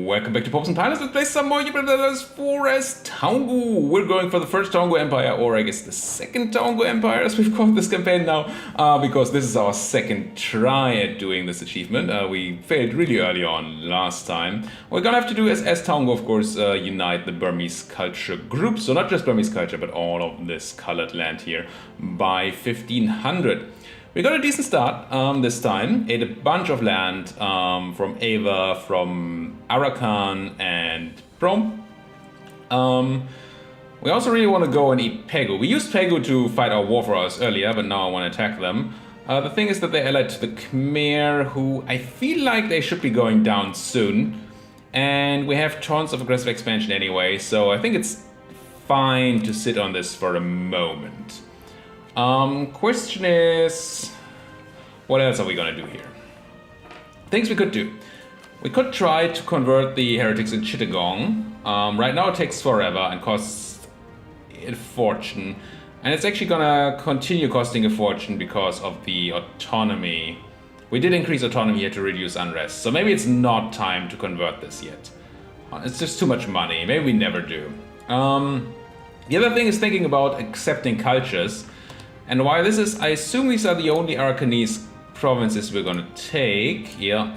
Welcome back to Popes and Pilots. Let's play some more First Toungoo. We're going for the First Toungoo Empire, or I guess the Second Toungoo Empire, as we've called this campaign now, because this is our second try at doing this achievement. We failed really early on last time. What we're gonna have to do is, as Taungu, of course, unite the Burmese culture group, so not just Burmese culture, but all of this colored land here, by 1500. We got a decent start this time. Ate a bunch of land from Ava, from Arakan, and Prom. We also really want to go and eat Pegu. We used Pegu to fight our war for us earlier, but now I want to attack them. The thing is that they're allied to the Khmer, who I feel like they should be going down soon. And we have tons of aggressive expansion anyway, so I think it's fine to sit on this for a moment. Question is, what else are we gonna do here? Things we could do. We could try to convert the heretics in Chittagong. Right now it takes forever and costs a fortune. And it's actually gonna continue costing a fortune because of the autonomy. We did increase autonomy here to reduce unrest, so maybe it's not time to convert this yet. It's just too much money, maybe we never do. The other thing is thinking about accepting cultures. And why this is, I assume these are the only Arakanese provinces we're gonna take. Yeah.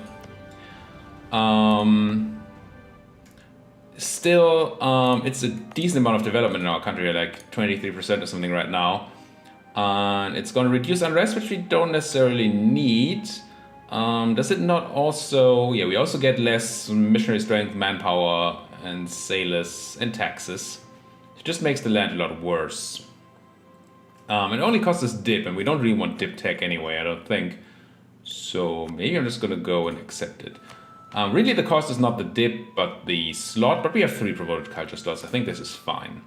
Still, it's a decent amount of development in our country, like 23% or something right now. And it's gonna reduce unrest, which we don't necessarily need. Does it not also, yeah, we also get less missionary strength, manpower, and sailors, and taxes. It just makes the land a lot worse. It only costs us dip, and we don't really want dip tech anyway, I don't think. So maybe I'm just gonna go and accept it. Really the cost is not the dip, but the slot, but we have 3 promoted culture slots. I think this is fine.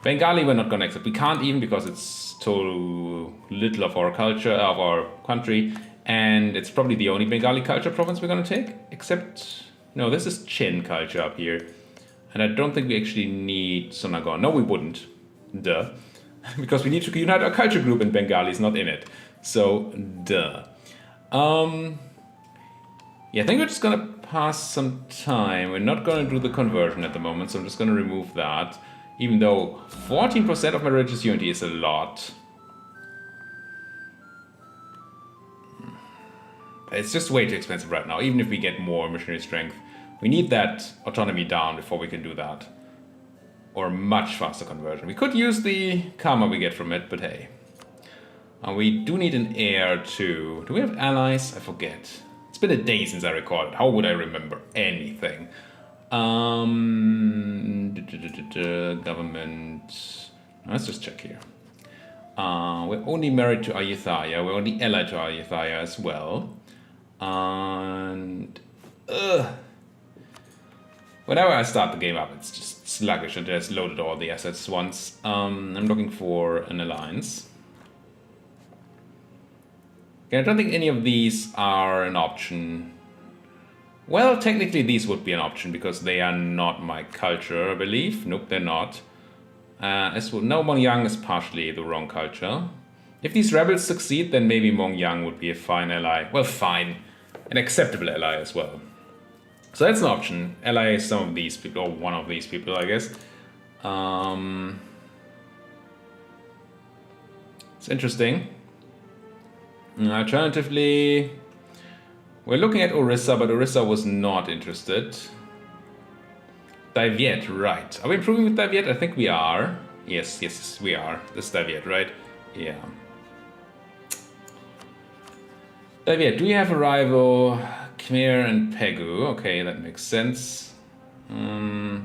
Bengali we're not gonna accept. We can't even because it's too little of our culture, of our country, and it's probably the only Bengali culture province we're gonna take, except, no, this is Chin culture up here. And I don't think we actually need Sonagon. No, we wouldn't. Duh. Because we need to unite our culture group and Bengali is not in it. So, duh. Yeah, I think we're just gonna pass some time. We're not gonna do the conversion at the moment, so I'm just gonna remove that. Even though 14% of my religious unity is a lot. It's just way too expensive right now, even if we get more missionary strength. We need that autonomy down before we can do that. Or much faster conversion. We could use the karma we get from it, but hey. We do need an heir too. Do we have allies? I forget. It's been a day since I recorded. How would I remember anything? Government. Let's just check here. We're only married to Ayutthaya. We're only allied to Ayutthaya as well. And whenever I start the game up, it's just sluggish and just loaded all the assets once. I'm looking for an alliance. Okay, I don't think any of these are an option. Well, technically these would be an option because they are not my culture, I believe. Nope, they're not. As well, no, Mongyang is partially the wrong culture. If these rebels succeed, then maybe Mongyang would be a fine ally. Well, fine. An acceptable ally as well. So that's an option. Ally some of these people, or one of these people, I guess. It's interesting. Alternatively, we're looking at Orissa, but Orissa was not interested. Daviet, right. Are we improving with Daviet? I think we are. Yes, we are. This is Daviet, right? Yeah. Daviet, do you have a rival? Khmer and Pegu. Okay, that makes sense. To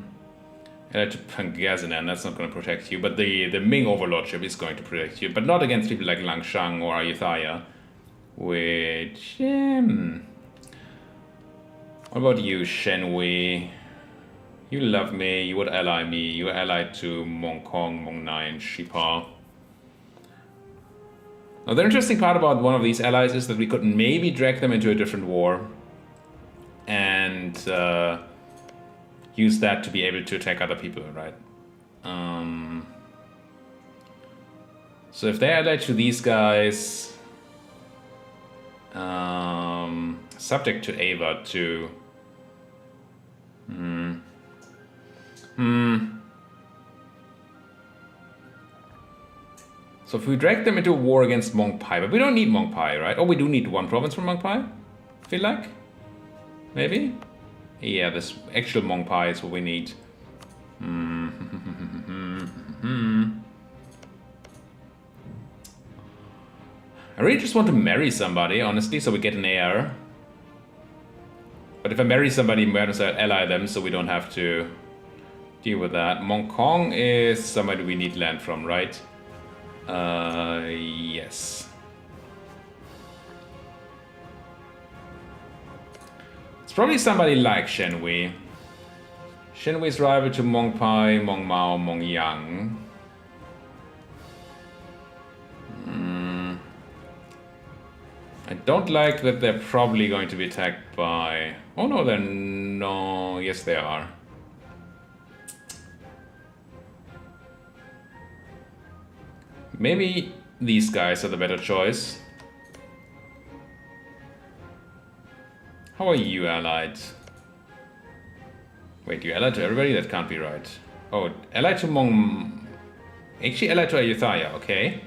Pangasinan, that's not going to protect you, but the Ming overlordship is going to protect you, but not against people like Langshang or Ayutthaya. Which, what about you, Shenwei? You love me, you would ally me, you are allied to Mongkong, Mongnai, and Shipa. Now, the interesting part about one of these allies is that we could maybe drag them into a different war and use that to be able to attack other people, right? So if they're allied to these guys, subject to Ava to So if we drag them into a war against Mongpai, but we don't need Mongpai, right? Oh, we do need one province from Mongpai, I feel like. Maybe? Yeah, this actual Mongpai is what we need. I really just want to marry somebody, honestly, so we get an heir. But if I marry somebody, might as well ally them so we don't have to deal with that. Mongkong is somebody we need land from, right? Yes. It's probably somebody like Shenhui. Shenhui's rival to Mongpai, Mongmao, Mongyang. I don't like that they're probably going to be attacked by... Oh no, they're no... Yes, they are. Maybe these guys are the better choice. How are you allied? Wait, you allied to everybody? That can't be right. Oh, allied to Actually allied to Ayutthaya, okay.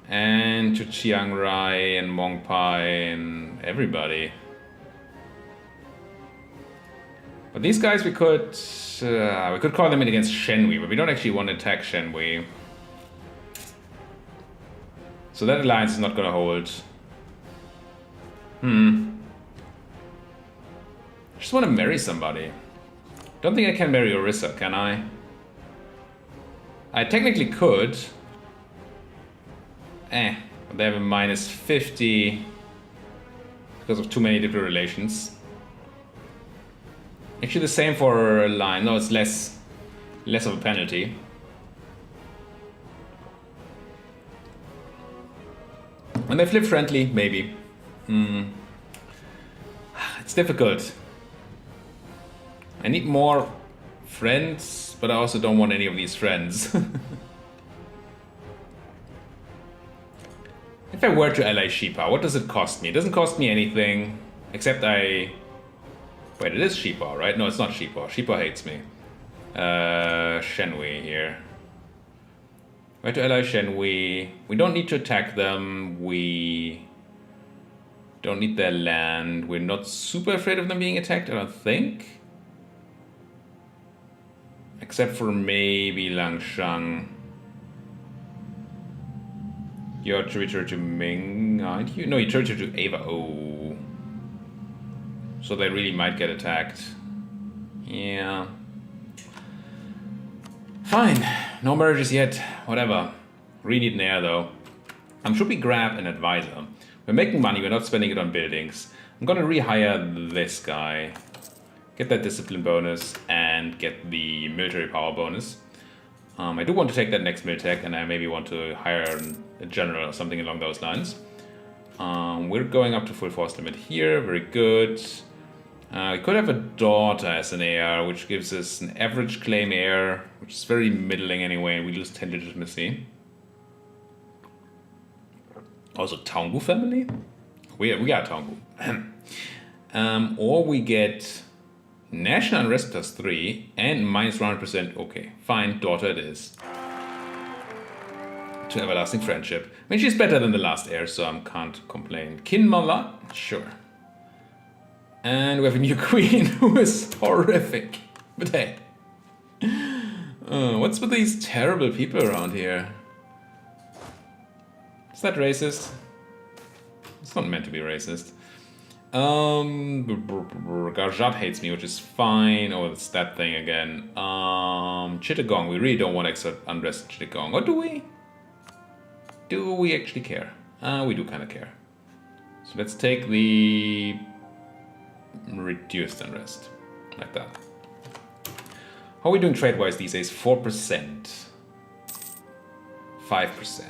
And to Chiang Rai and Mongpai and everybody. But these guys we could call them in against Shenhui, but we don't actually want to attack Shenhui. So that alliance is not gonna hold. I just want to marry somebody. Don't think I can marry Orissa, can I? I technically could. But they have a minus 50 because of too many different relations. Actually the same for a line. No, it's less of a penalty. When they flip friendly, maybe. It's difficult. I need more friends, but I also don't want any of these friends. If I were to ally Shipa, what does it cost me? It doesn't cost me anything, except I... Wait, it is Shipa, right? No, it's not Shipa. Shipa hates me. Shenhui here. Where to ally Shenhui? We don't need to attack them. We don't need their land. We're not super afraid of them being attacked, I don't think. Except for maybe Langshan. You're tributary to Ming, aren't you? No, you're tributary to Ava. Oh. So they really might get attacked. Yeah. Fine. No merges yet. Whatever. Really need an heir though. Should we grab an advisor? We're making money, we're not spending it on buildings. I'm gonna rehire this guy. Get that discipline bonus and get the military power bonus. I do want to take that next militech, and I maybe want to hire a general or something along those lines. We're going up to full force limit here, very good. We could have a daughter as an heir, which gives us an average claim heir, which is very middling anyway, and we lose 10 legitimacy. Also Taungu family? We are Taungu. Or we get national unrest plus 3 and minus 100%. Okay, fine, daughter it is. To everlasting friendship. I mean, she's better than the last heir, so I can't complain. Kinmala? Sure. And we have a new queen who is horrific. But hey. What's with these terrible people around here? Is that racist? It's not meant to be racist. Garjat hates me, which is fine. Oh, it's that thing again. Chittagong, we really don't want extra unrest in Chittagong. Or do we? Do we actually care? We do kind of care. So let's take the reduced unrest. Like that. How are we doing trade-wise these days? 4%. 5%.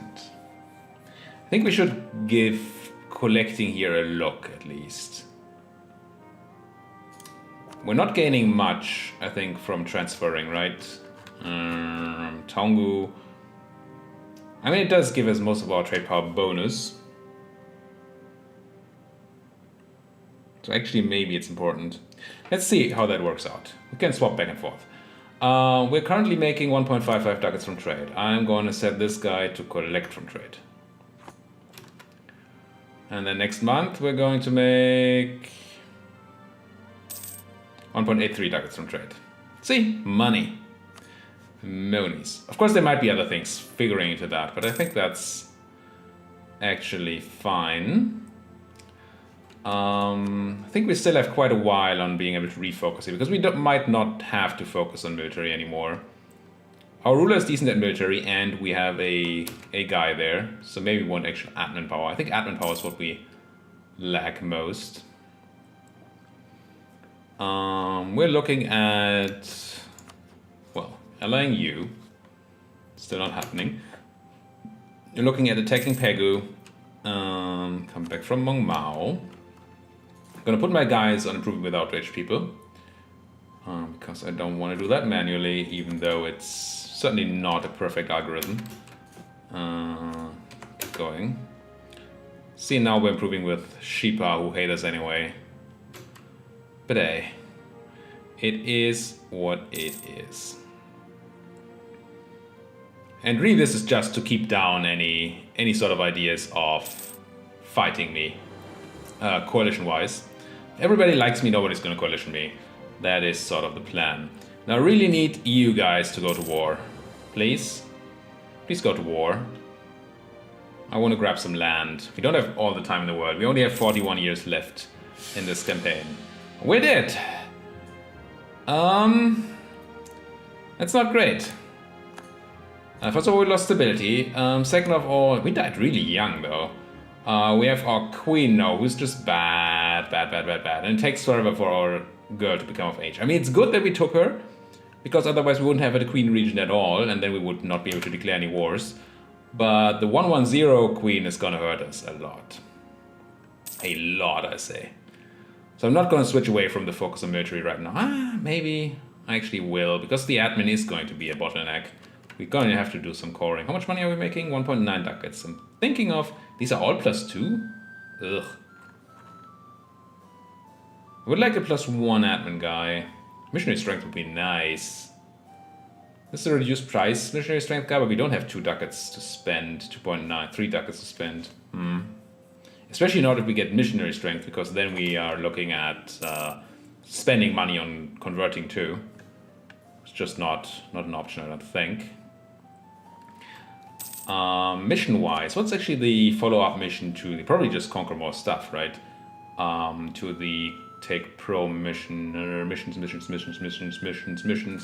I think we should give collecting here a look, at least. We're not gaining much, I think, from transferring, right? Taungu. I mean, it does give us most of our trade power bonus. So actually, maybe it's important. Let's see how that works out. We can swap back and forth. We're currently making 1.55 ducats from trade. I'm going to set this guy to collect from trade. And then next month we're going to make 1.83 ducats from trade. See? Money. Monies. Of course there might be other things figuring into that, but I think that's actually fine. I think we still have quite a while on being able to refocus it, because we might not have to focus on military anymore. Our ruler is decent at military, and we have a guy there, so maybe we want actual admin power. I think admin power is what we lack most. We're looking at, well, allying you. Still not happening. You're looking at attacking Pegu. Come back from Mong Mao. I'm gonna put my guys on improving with outrage people. Because I don't want to do that manually, even though it's certainly not a perfect algorithm. Keep going. See, now we're improving with Sheepa, who hate us anyway. But hey, it is what it is. And really this is just to keep down any sort of ideas of fighting me, coalition-wise. Everybody likes me, nobody's gonna coalition me. That is sort of the plan. Now I really need EU guys to go to war. Please? Please go to war. I want to grab some land. We don't have all the time in the world. We only have 41 years left in this campaign. We did! That's not great. First of all, we lost stability. Second of all, we died really young though. We have our queen now, who's just bad. And it takes forever for our girl to become of age. I mean, it's good that we took her, because otherwise we wouldn't have a queen region at all, and then we would not be able to declare any wars. But the 110 queen is gonna hurt us a lot. A lot, I say. So I'm not gonna switch away from the focus on military right now. Maybe I actually will, because the admin is going to be a bottleneck. We're going to have to do some coring. How much money are we making? 1.9 ducats. I'm thinking of... These are all +2? Ugh. I would like a +1 admin guy. Missionary strength would be nice. This is a reduced price missionary strength guy, but we don't have 2 ducats to spend. 2.9, 3 ducats to spend. Especially not if we get missionary strength, because then we are looking at spending money on converting too. It's just not an option, I don't think. Mission-wise, what's actually the follow-up mission to the... Probably just conquer more stuff, right? To the take pro mission... missions,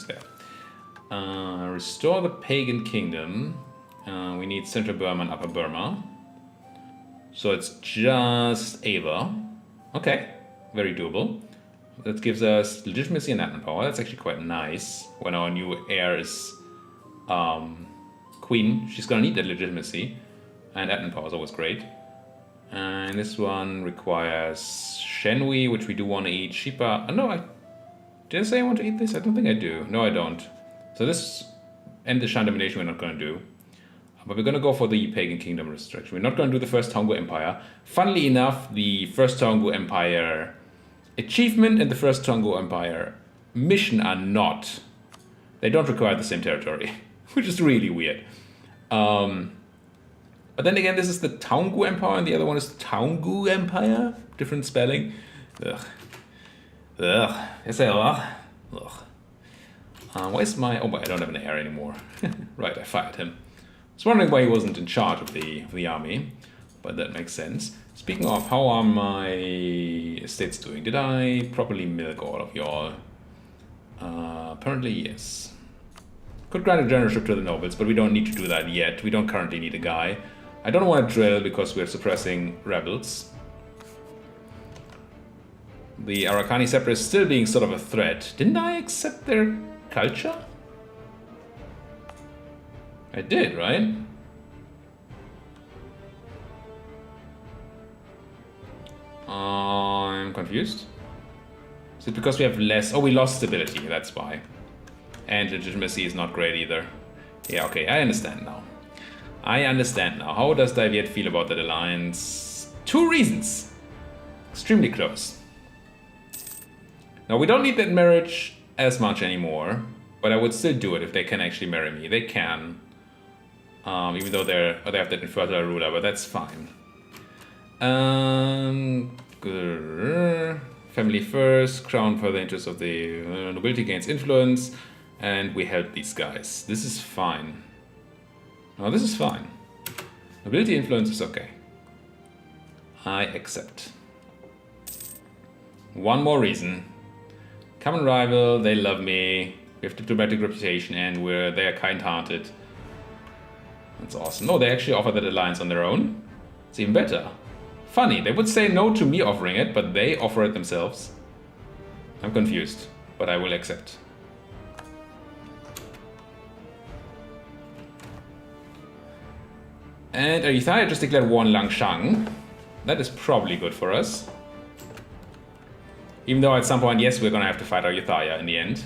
there. Restore the pagan kingdom. We need Central Burma and Upper Burma. So it's just Ava. Okay, very doable. That gives us legitimacy and admin power. That's actually quite nice. When our new heir is queen, she's gonna need that legitimacy. And admin power is always great. And this one requires Shenhui, which we do want to eat. Sheepa. No, did I say I want to eat this? I don't think I do. No, I don't. So this and the Shan domination we're not gonna do. But we're gonna go for the pagan kingdom restriction. We're not gonna do the First Toungoo Empire. Funnily enough, the First Toungoo Empire achievement and the First Toungoo Empire mission are not. They don't require the same territory, which is really weird. But then again, this is the Taungu Empire and the other one is Taungu Empire. Different spelling. Ugh. Yes, ugh. Where's my... Oh, I don't have an heir anymore. Right, I fired him. I was wondering why he wasn't in charge of the army, but that makes sense. Speaking of, how are my estates doing? Did I properly milk all of y'all? Apparently, yes. Could grant a generalship to the nobles, but we don't need to do that yet. We don't currently need a guy. I don't want to drill because we're suppressing rebels. The Arakani Scepter is still being sort of a threat. Didn't I accept their culture? I did, right? I'm confused. Is it because we have less... Oh, we lost stability, that's why. And legitimacy is not great either. Yeah, okay, I understand now. How does Daviet feel about that alliance? 2 reasons. Extremely close. Now, we don't need that marriage as much anymore, but I would still do it if they can actually marry me. They can. Even though they have that infertile ruler, but that's fine. Family first, crown for the interest of the nobility gains influence, and we help these guys. This is fine. No, this is fine. Nobility influence is okay. I accept. One more reason. Common rival, they love me. We have diplomatic reputation, and they are kind-hearted. That's awesome. No, they actually offer that alliance on their own. It's even better. Funny, they would say no to me offering it, but they offer it themselves. I'm confused, but I will accept. And Ayutthaya just declared war on Langshan. That is probably good for us. Even though at some point, yes, we're gonna have to fight Ayutthaya in the end.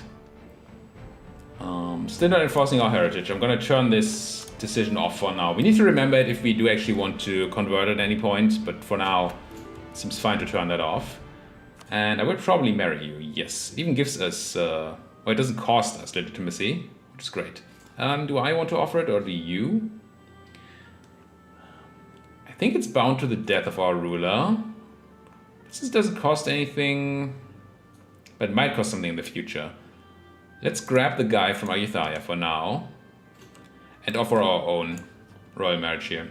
Still not enforcing our heritage. I'm gonna turn this decision off for now. We need to remember it if we do actually want to convert at any point, but for now, it seems fine to turn that off. And I will probably marry you, yes. It even gives us, well, it doesn't cost us legitimacy, which is great. Do I want to offer it, or do you? I think it's bound to the death of our ruler. This doesn't cost anything, but it might cost something in the future. Let's grab the guy from Ayutthaya for now and offer our own royal marriage here.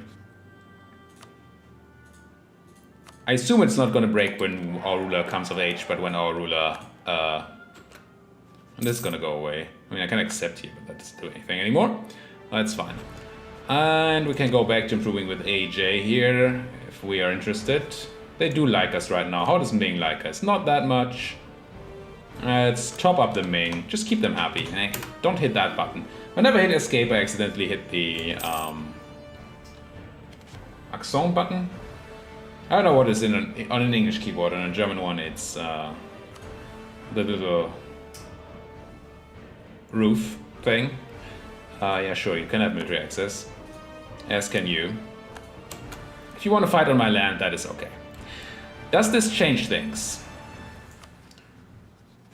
I assume it's not going to break when our ruler comes of age, but when our ruler... and this is going to go away. I mean, I can accept here, but that doesn't do anything anymore. That's fine. And we can go back to improving with AJ here, if we are interested. They do like us right now. How does Ming like us? Not that much. Let's top up the Ming. Just keep them happy. Don't hit that button. Whenever I hit escape, I accidentally hit the accent button. I don't know what is on an English keyboard. On a German one, it's the little roof thing. Yeah, sure, you can have military access. As can you. If you want to fight on my land, that is okay. Does this change things?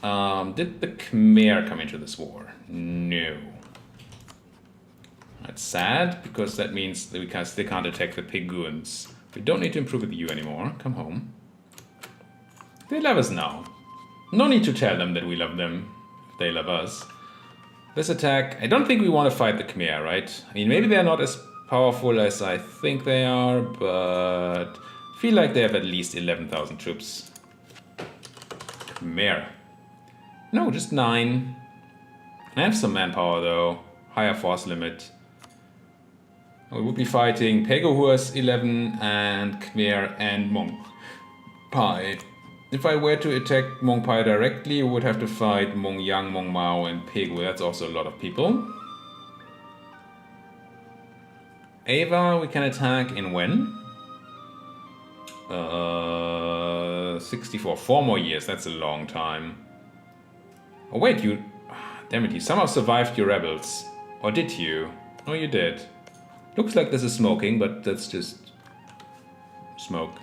Did the Khmer come into this war? No. That's sad, because that means that they can't attack the Peguns. We don't need to improve with you anymore. Come home. They love us now. No need to tell them that we love them, if they love us. This attack, I don't think we want to fight the Khmer, right? I mean, maybe they're not as powerful as I think they are, but I feel like they have at least 11,000 troops. Khmer. No, just 9. I have some manpower though. Higher force limit. We would be fighting Pegu, who has 11, and Khmer and Mong Pai. If I were to attack Mong Pai directly, we would have to fight Mong Yang, Mong Mao, and Pegu. That's also a lot of people. Ava, we can attack in when? 64. 4 more years. That's a long time. Oh wait, you... Damn it, you somehow survived your rebels. Or did you? Oh, you did. Looks like this is smoking, but that's just... smoke.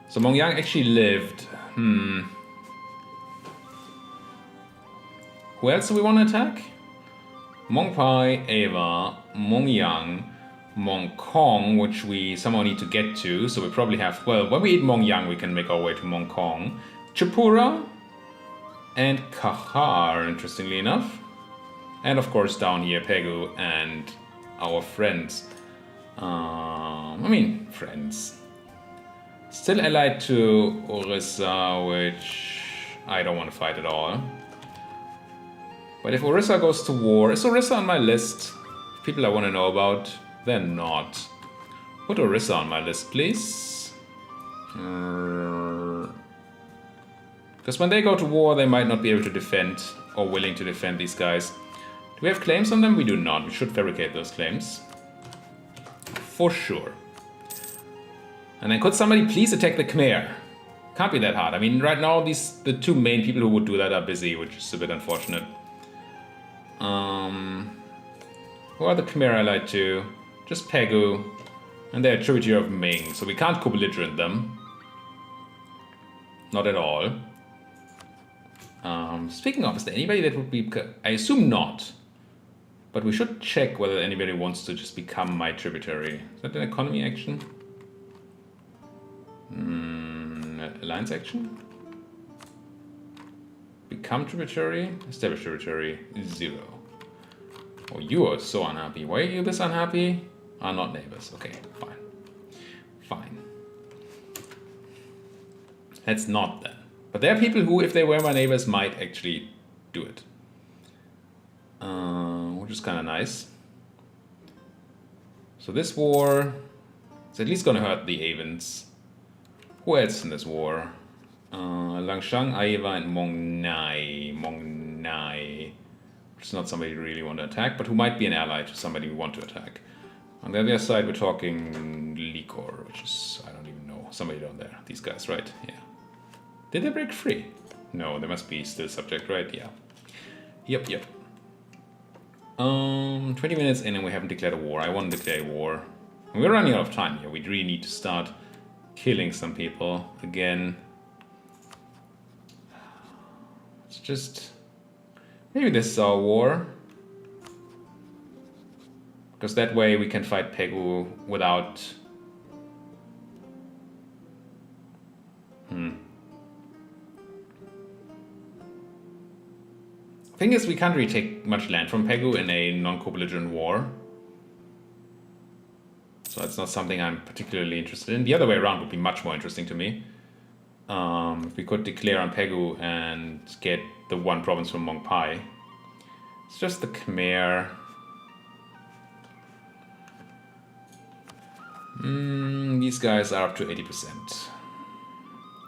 So Mong Yang actually lived. Who else do we want to attack? Mong Pai, Ava, Mong Yang, Mong Kong, which we somehow need to get to. So we probably have... Well, when we eat Mong Yang, we can make our way to Mong Kong. Chapura and Kahar, interestingly enough. And of course down here, Pegu and our friends. Friends. Still allied to Orissa, which I don't want to fight at all. But if Orissa goes to war, is Orissa on my list? People I want to know about, they're not. Put Orissa on my list, please. Because when they go to war, they might not be able to defend or willing to defend these guys. Do we have claims on them? We do not. We should fabricate those claims. For sure. And then could somebody please attack the Khmer? Can't be that hard. I mean, right now, the two main people who would do that are busy, which is a bit unfortunate. Who are the Khmer allied to? Just Pegu. And they're a tributary of Ming, so we can't co-belligerent them. Not at all. Speaking of, is there anybody that would be... I assume not. But we should check whether anybody wants to just become my tributary. Is that an economy action? Alliance action? Become tributary? Establish tributary. 0. Oh, you are so unhappy. Why are you this unhappy? Are not neighbors. Okay, fine. Fine. That's not then. But there are people who, if they were my neighbors, might actually do it. Which is kind of nice. So this war is at least going to hurt the Avens. Who else in this war? Langshan, Aiva, and Mongnai. Mongnai. Which is not somebody you really want to attack, but who might be an ally to somebody we want to attack. On the other side, we're talking Likor, which is, I don't even know, somebody down there. These guys, right? Yeah. Did they break free? No, they must be still subject, right? Yeah. Yep. 20 minutes in and we haven't declared a war. I want to declare a war. And we're running out of time here. We really need to start killing some people again. It's just... Maybe this is our war. Because that way we can fight Pegu without... The thing is, we can't really take much land from Pegu in a non-co-belligerent war. So that's not something I'm particularly interested in. The other way around would be much more interesting to me. If we could declare on Pegu and get the one province from Mongpai. It's just the Khmer. These guys are up to 80%.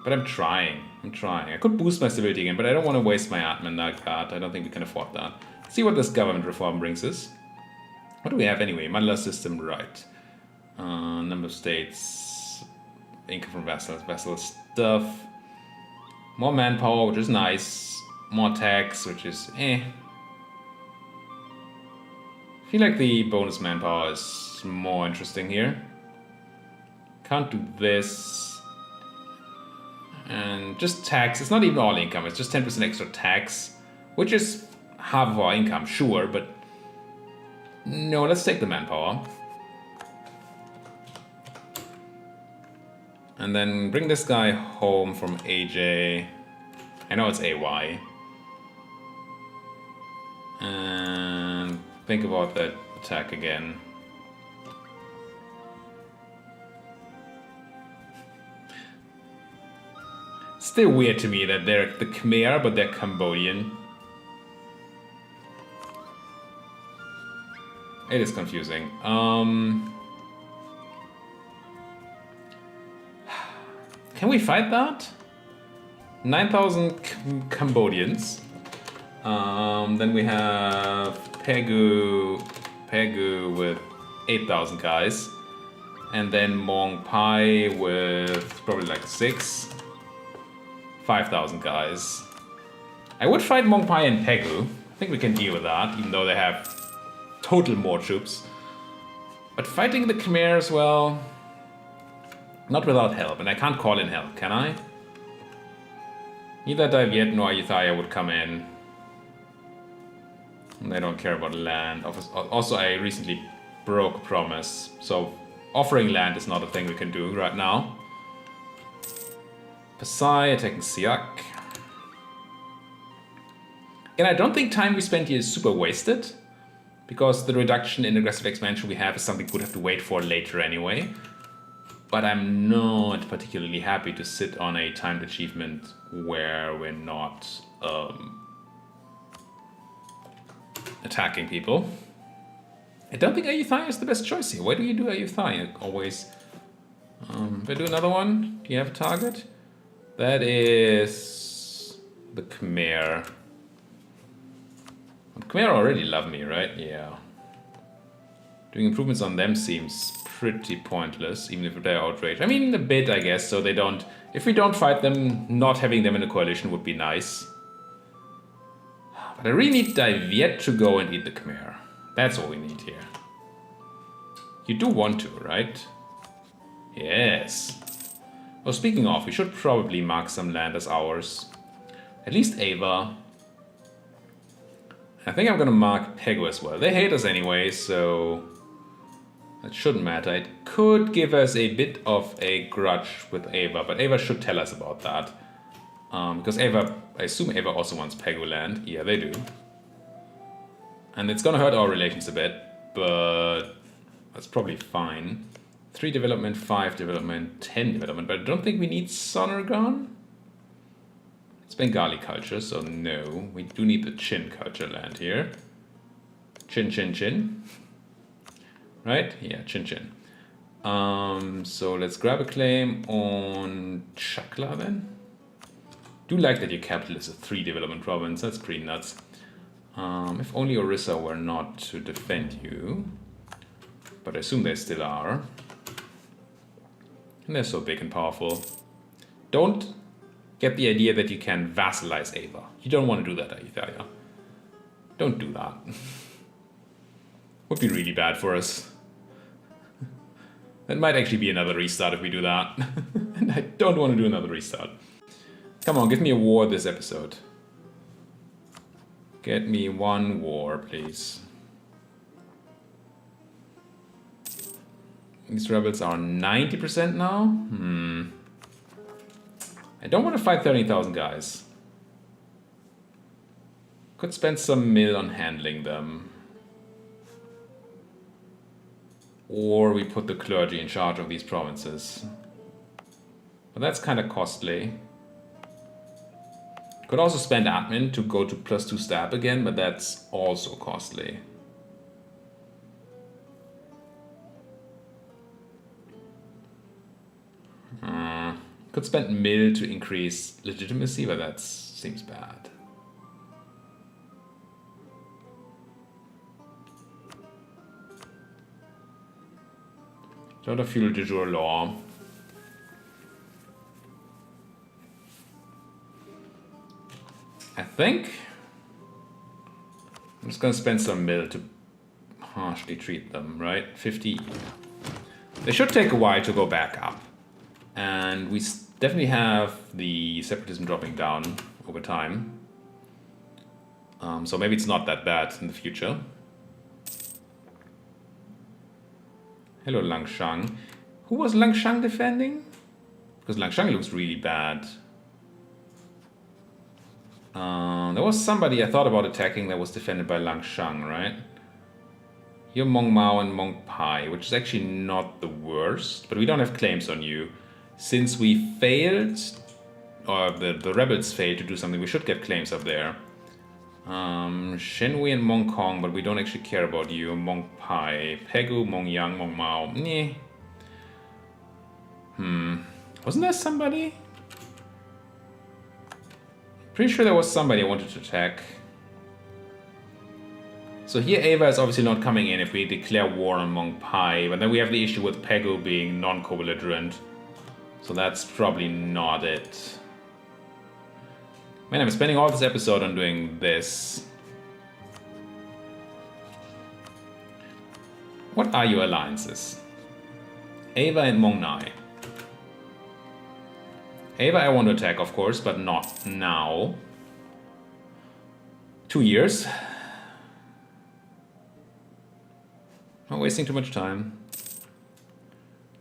But I'm trying. I could boost my stability again, but I don't want to waste my admin like that. I don't think we can afford that. Let's see what this government reform brings us. What do we have anyway? Mandala system, right. Number of states. Income from vassals. Vassal stuff. More manpower, which is nice. More tax, which is I feel like the bonus manpower is more interesting here. Can't do this. And just tax, it's not even all income, it's just 10% extra tax, which is half of our income, sure, but no, let's take the manpower. And then bring this guy home from AJ. I know it's AY. And think about that attack again. Still weird to me that they're the Khmer, but they're Cambodian. It is confusing. Can we fight that? 9,000 Cambodians. Then we have Pegu with 8,000 guys. And then Mongpai with probably like 5,000 guys. I would fight Mongpai and Pegu. I think we can deal with that, even though they have total more troops. But fighting the Khmer as well, not without help. And I can't call in help, can I? Neither Dai Viet nor Ayutthaya would come in. And they don't care about land. Also, I recently broke a promise, so offering land is not a thing we can do right now. Pasai attacking Siak. And I don't think time we spent here is super wasted, because the reduction in aggressive expansion we have is something we'd have to wait for later anyway. But I'm not particularly happy to sit on a timed achievement where we're not attacking people. I don't think Ayutthaya is the best choice here. Why do you do Ayutthaya always? If I do another one, do you have a target? That is the Khmer. The Khmer already love me, right? Yeah. Doing improvements on them seems pretty pointless, even if they're outraged. I mean, a bit, I guess, so they don't... If we don't fight them, not having them in a coalition would be nice. But I really need Dai Viet to go and eat the Khmer. That's all we need here. You do want to, right? Yes. Oh, speaking of, we should probably mark some land as ours. At least Ava. I think I'm gonna mark Pegu as well. They hate us anyway, so that shouldn't matter. It could give us a bit of a grudge with Ava, but Ava should tell us about that. Because Ava, I assume Ava also wants Pegu land. Yeah, they do. And it's gonna hurt our relations a bit, but that's probably fine. 3 development, 5 development, 10 development, but I don't think we need Sonergon. It's Bengali culture, so no. We do need the Chin culture land here. Chin, Chin, Chin. Right? Yeah, Chin, Chin. So let's grab a claim on Chakla then. Do like that your capital is a 3 development province. That's pretty nuts. If only Orissa were not to defend you. But I assume they still are. And they're so big and powerful. Don't get the idea that you can vassalize Ava. You don't want to do that, Aethalia. Don't do that. Would be really bad for us. That might actually be another restart if we do that. And I don't want to do another restart. Come on, give me a war this episode. Get me 1 war, please. These rebels are 90% now? I don't want to fight 30,000 guys. Could spend some mil on handling them. Or we put the clergy in charge of these provinces. But that's kind of costly. Could also spend admin to go to +2 stab again, but that's also costly. Could spend mil to increase legitimacy, but that seems bad. Lot of feudal de jure law. I think I'm just gonna spend some mil to harshly treat them, right? 50. They should take a while to go back up. And we definitely have the separatism dropping down over time. So maybe it's not that bad in the future. Hello, Langshang. Who was Langshang defending? Because Langshang looks really bad. There was somebody I thought about attacking that was defended by Langshang, right? You're Mong Mao and Mong Pai, which is actually not the worst, but we don't have claims on you. Since we failed, or the rebels failed to do something, we should get claims up there. Shenwei and Mong Kong, but we don't actually care about you. Mong Pai, Pegu, Mong Yang, Mong Mao. Nyeh. Wasn't there somebody? Pretty sure there was somebody I wanted to attack. So here Ava is obviously not coming in if we declare war on Mong Pai, but then we have the issue with Pegu being non-co-belligerent. So that's probably not it. Man, I'm spending all this episode on doing this. What are your alliances? Ava and Mong Nai. Ava I want to attack, of course, but not now. 2 years. Not wasting too much time.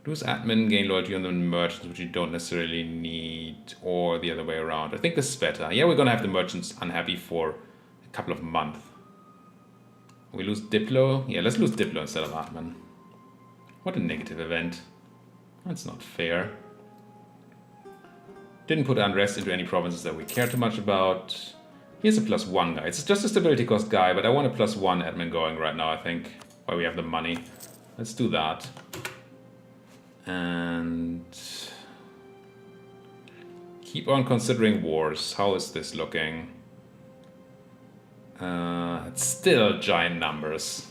Lose admin, gain loyalty on the merchants, which you don't necessarily need, or the other way around. I think this is better. Yeah, we're gonna have the merchants unhappy for a couple of months. We lose Diplo? Yeah, let's lose Diplo instead of admin. What a negative event. That's not fair. Didn't put unrest into any provinces that we care too much about. Here's a +1 guy. It's just a stability cost guy, but I want a +1 admin going right now, I think, while we have the money. Let's do that. And keep on considering wars. How is this looking? It's still giant numbers.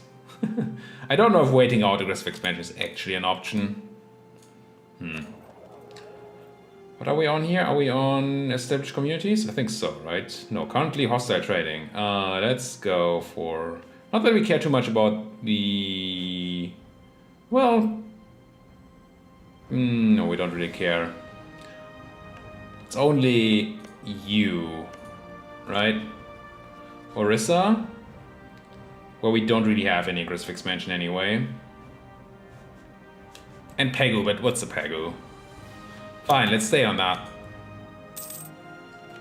I don't know if waiting out aggressive expansion is actually an option. What are we on here? Are we on established communities? I think so, right? No, currently hostile trading. Let's go for... Not that we care too much about the... Well... no, we don't really care. It's only you right? Orissa, where we don't really have any aggressive expansion anyway. And Pegu, but what's a Pegu? Fine, let's stay on that.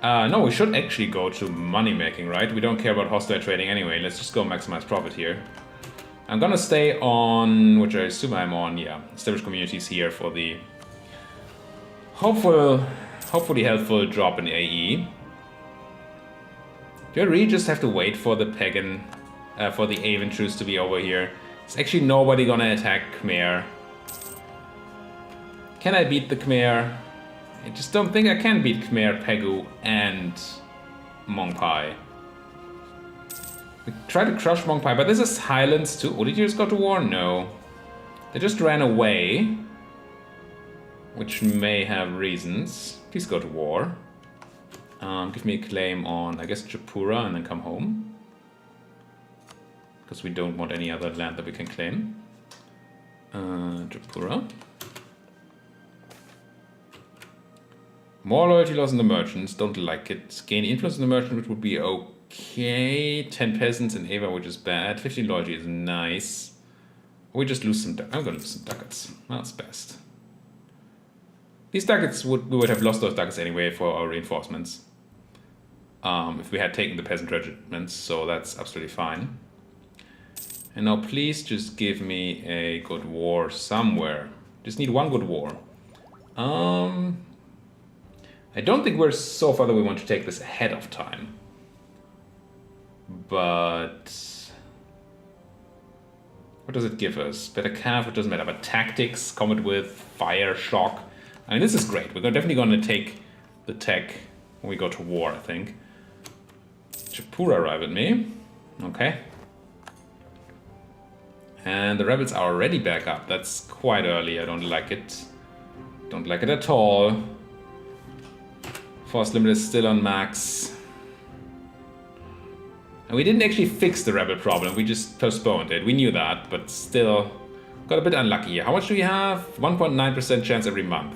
No, we should actually go to money making, right? We don't care about hostile trading anyway. Let's just go maximize profit here. I'm gonna stay on, which I assume I'm on, yeah, established communities here for the hopefully helpful drop in AE. Do I really just have to wait for the pagan, for the Aven truce to be over here? Is actually nobody gonna attack Khmer. Can I beat the Khmer? I just don't think I can beat Khmer, Pegu, and Mongpai. We try to crush Mongpai, but this is Highlands too. Oh, did you just go to war? No. They just ran away. Which may have reasons. Please go to war. Give me a claim on, I guess, Japura and then come home. Because we don't want any other land that we can claim. Japura. More loyalty loss in the merchants, don't like it. Gain influence in the merchant, which would be okay. 10 peasants in Ava, which is bad. 15 loyalty is nice. We just lose some I'm gonna lose some ducats. That's best. These ducats we would have lost those ducats anyway for our reinforcements. If we had taken the peasant regiments, so that's absolutely fine. And now please just give me a good war somewhere. Just need one good war. I don't think we're so far that we want to take this ahead of time. But what does it give us? Better calf, it doesn't matter. But tactics, combat with, fire, shock. I mean, this is great. We're definitely going to take the tech when we go to war, I think. Japura arrive at me. Okay. And the rebels are already back up. That's quite early. I don't like it. Don't like it at all. Force limit is still on max. And we didn't actually fix the rebel problem. We just postponed it. We knew that, but still got a bit unlucky here. How much do we have? 1.9% chance every month.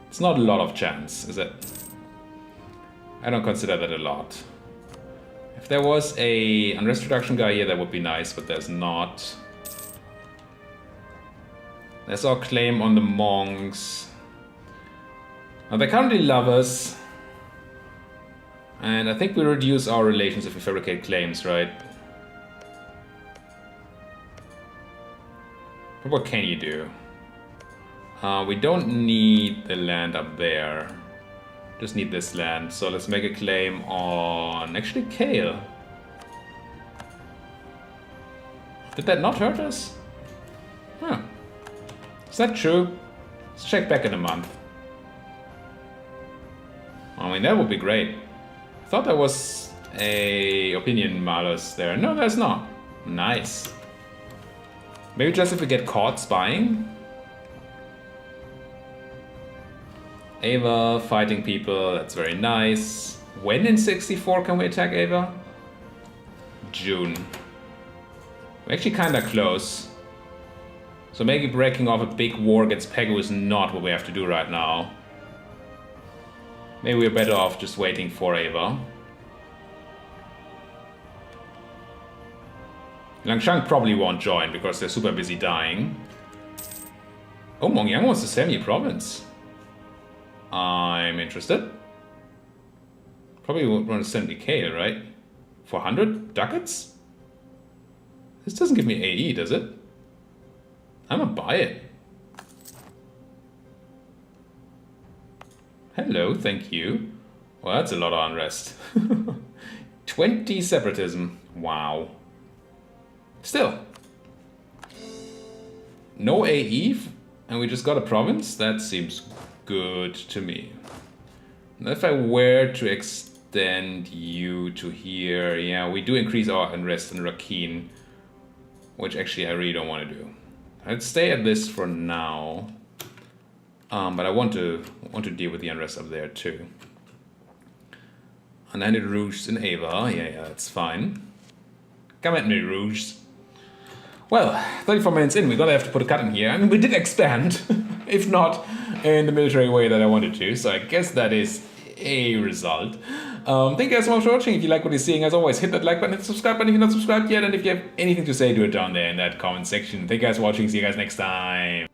It's not a lot of chance, is it? I don't consider that a lot. If there was a unrest reduction guy here, that would be nice, but there's not. There's our claim on the monks. Now they currently love us. And I think we reduce our relations if we fabricate claims, right? But what can you do? We don't need the land up there. Just need this land. So let's make a claim on actually Kale. Did that not hurt us? Huh. Is that true? Let's check back in a month. I mean, that would be great. I thought there was a opinion malus there. No, there's not. Nice. Maybe just if we get caught spying. Ava fighting people, that's very nice. When in 64 can we attack Ava? June. We're actually kinda close. So maybe breaking off a big war against Pegu is not what we have to do right now. Maybe we're better off just waiting for Ava. Langshang probably won't join because they're super busy dying. Oh, Mongyang wants to sell me a province. I'm interested. Probably won't want to send me Kale, right? 400 ducats? This doesn't give me AE, does it? I'm gonna buy it. Hello, thank you. Well, that's a lot of unrest. 20 separatism. Wow. Still. No AE, and we just got a province? That seems good to me. Now, if I were to extend you to here, yeah, we do increase our unrest in Rakhine, which actually I really don't want to do. I'd stay at this for now. But I want to deal with the unrest up there too. And then it Rouge in Ava. Yeah, that's fine. Come at me, Rouge. Well, 34 minutes in, we're gonna have to put a cut in here. I mean, we did expand, if not in the military way that I wanted to. So I guess that is a result. Thank you guys so much for watching. If you like what you're seeing, as always, hit that like button, hit the subscribe button if you're not subscribed yet, and if you have anything to say, do it down there in that comment section. Thank you guys for watching. See you guys next time.